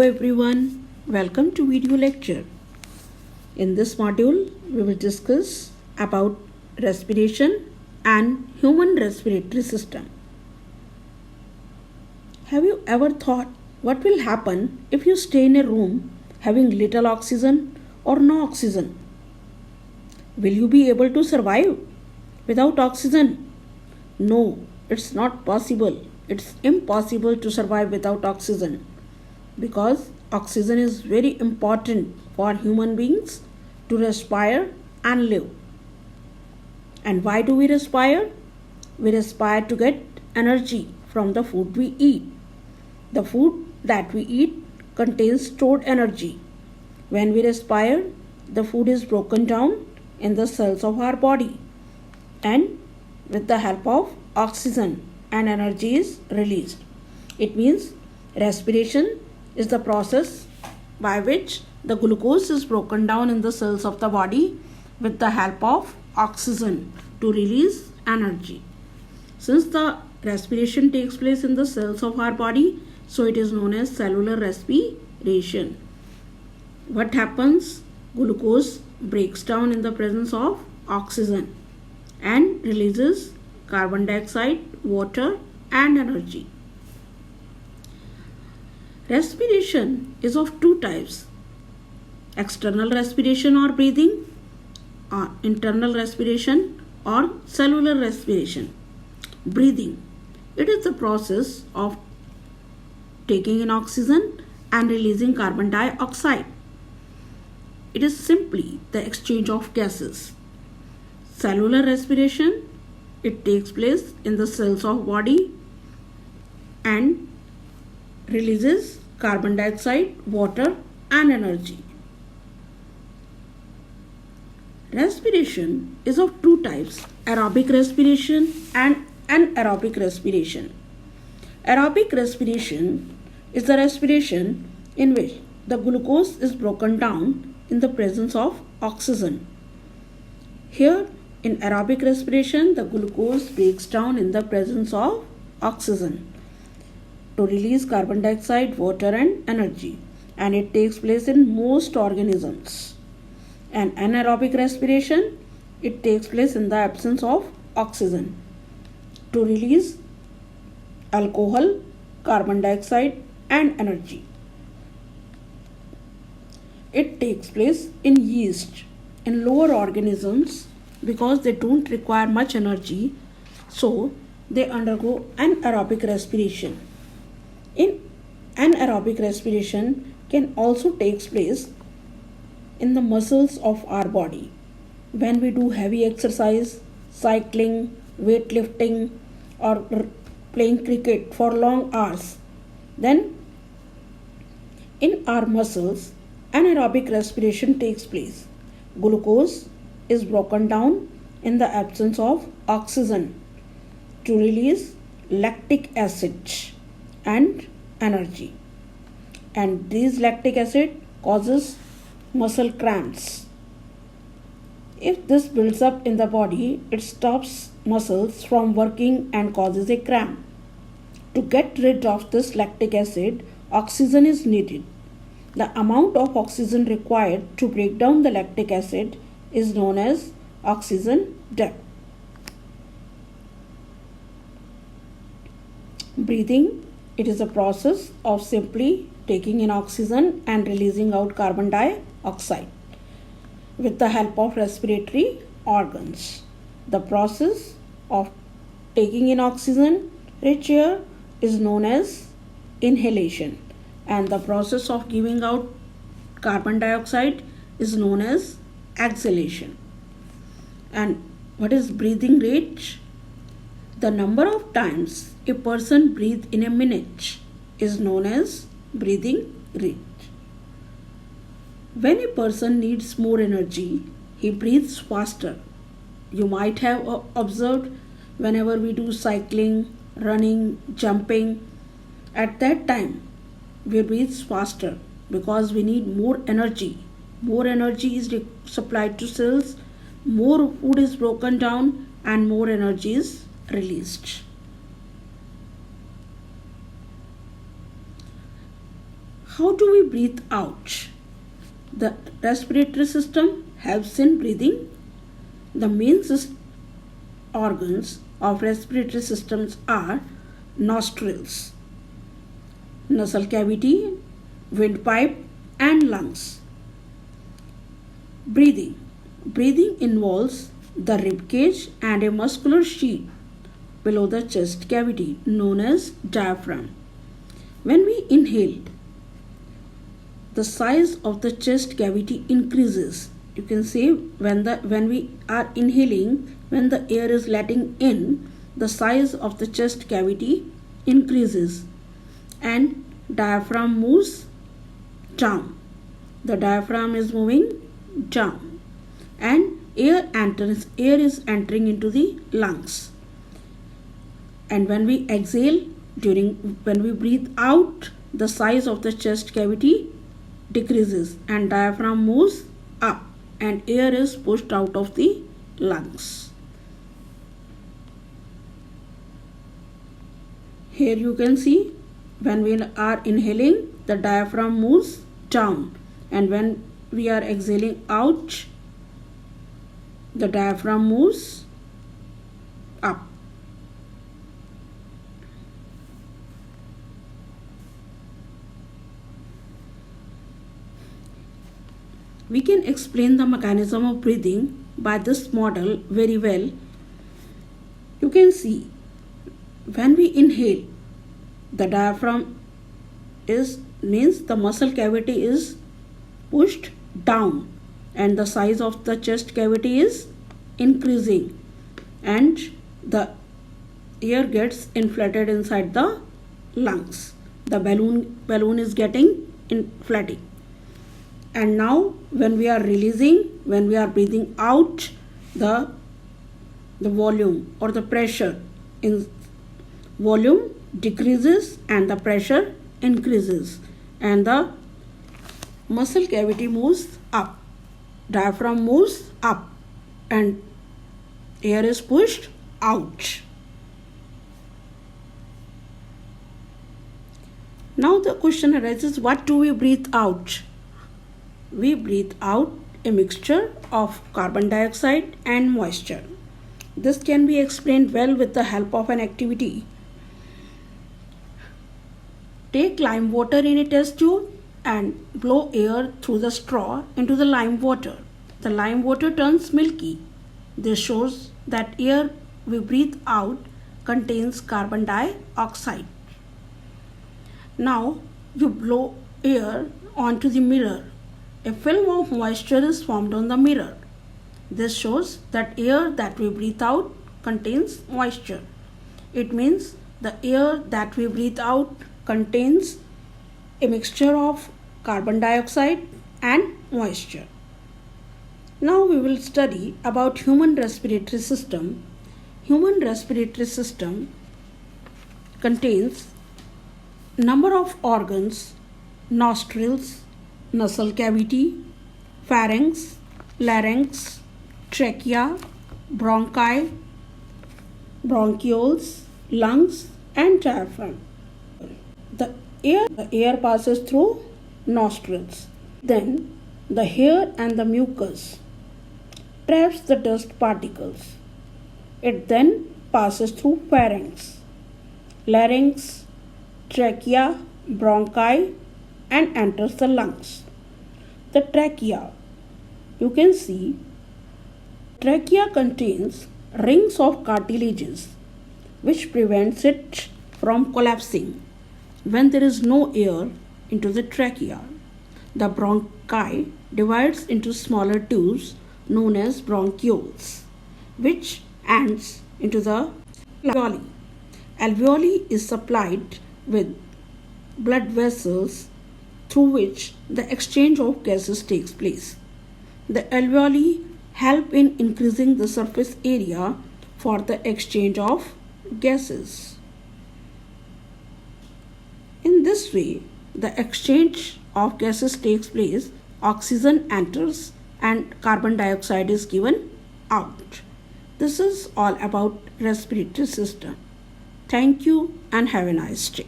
Hello everyone, welcome to video lecture. In this module, we will discuss about respiration and human respiratory system. Have you ever thought what will happen if you stay in a room having little oxygen or no oxygen? Will you be able to survive without oxygen? No, it's not possible. It's impossible to survive without oxygen because oxygen is very important for human beings to respire and live. And why do we respire? We respire to get energy from the food we eat. The food that we eat contains stored energy. When we respire, the food is broken down in the cells of our body, and with the help of oxygen and energy is released. It means respiration is the process by which the glucose is broken down in the cells of the body with the help of oxygen to release energy. Since the respiration takes place in the cells of our body, so it is known as cellular respiration. What happens? Glucose breaks down in the presence of oxygen and releases carbon dioxide, water, and energy. Respiration is of two types: external respiration or breathing, or internal respiration or cellular respiration. Breathing. It is the process of taking in oxygen and releasing carbon dioxide. It is simply the exchange of gases. Cellular respiration, it takes place in the cells of body and releases carbon dioxide, water, and energy. Respiration is of two types: aerobic respiration and anaerobic respiration. Aerobic respiration is the respiration in which the glucose is broken down in the presence of oxygen. Here, in aerobic respiration, the glucose breaks down in the presence of oxygen to release carbon dioxide, water, and energy, and it takes place in most organisms. And anaerobic respiration, it takes place in the absence of oxygen to release alcohol, carbon dioxide, and energy. It takes place in yeast, in lower organisms, because they don't require much energy, so they undergo anaerobic respiration. In anaerobic respiration can also takes place in the muscles of our body. When we do heavy exercise, cycling, weightlifting, or playing cricket for long hours, then in our muscles anaerobic respiration takes place. Glucose is broken down in the absence of oxygen to release lactic acid and energy, and this lactic acid causes muscle cramps. If this builds up in the body, it stops muscles from working and causes a cramp. To get rid of this lactic acid, oxygen is needed. The amount of oxygen required to break down the lactic acid is known as oxygen depth. Breathing. It is a process of simply taking in oxygen and releasing out carbon dioxide with the help of respiratory organs. The process of taking in oxygen rich air is known as inhalation, and the process of giving out carbon dioxide is known as exhalation. And what is breathing rate? The number of times a person breathes in a minute is known as breathing rate. When a person needs more energy, he breathes faster. You might have observed whenever we do cycling, running, jumping, at that time we breathe faster because we need more energy. More energy is supplied to cells, more food is broken down, and more energy is released. How do we breathe out? The respiratory system helps in breathing. The main organs of respiratory systems are nostrils, nasal cavity, windpipe, and lungs. Breathing. Breathing involves the rib cage and a muscular sheath below the chest cavity known as diaphragm. When we inhale, the size of the chest cavity increases. You can say when we are inhaling, when the air is letting in, the size of the chest cavity increases and diaphragm moves down. The diaphragm is moving down and air is entering into the lungs. And when we exhale, when we breathe out, the size of the chest cavity decreases and diaphragm moves up and air is pushed out of the lungs. Here you can see when we are inhaling, the diaphragm moves down, and when we are exhaling out, the diaphragm moves up. We can explain the mechanism of breathing by this model very well. You can see when we inhale, the diaphragm means the muscle cavity is pushed down and the size of the chest cavity is increasing and the air gets inflated inside the lungs. The balloon is getting inflating. And now when we are releasing, when we are breathing out, the volume or the pressure in volume decreases and the pressure increases and the muscle cavity moves up, diaphragm moves up and air is pushed out. Now the question arises, what do we breathe out? We breathe out a mixture of carbon dioxide and moisture. This can be explained well with the help of an activity. Take lime water in a test tube and blow air through the straw into the lime water. The lime water turns milky. This shows that air we breathe out contains carbon dioxide. Now you blow air onto the mirror. A film of moisture is formed on the mirror. This shows that air that we breathe out contains moisture. It means the air that we breathe out contains a mixture of carbon dioxide and moisture. Now we will study about human respiratory system. Human respiratory system contains number of organs: nostrils, nasal cavity, pharynx, larynx, trachea, bronchi, bronchioles, lungs and diaphragm. The air passes through nostrils. Then the hair and the mucus traps the dust particles. It then passes through pharynx, larynx, trachea, bronchi and enters the lungs. The trachea. You can see trachea contains rings of cartilages which prevents it from collapsing when there is no air into the trachea. The bronchi divides into smaller tubes known as bronchioles, which ends into the alveoli. Alveoli is supplied with blood vessels through which the exchange of gases takes place. The alveoli help in increasing the surface area for the exchange of gases. In this way, the exchange of gases takes place, oxygen enters and carbon dioxide is given out. This is all about respiratory system. Thank you and have a nice day.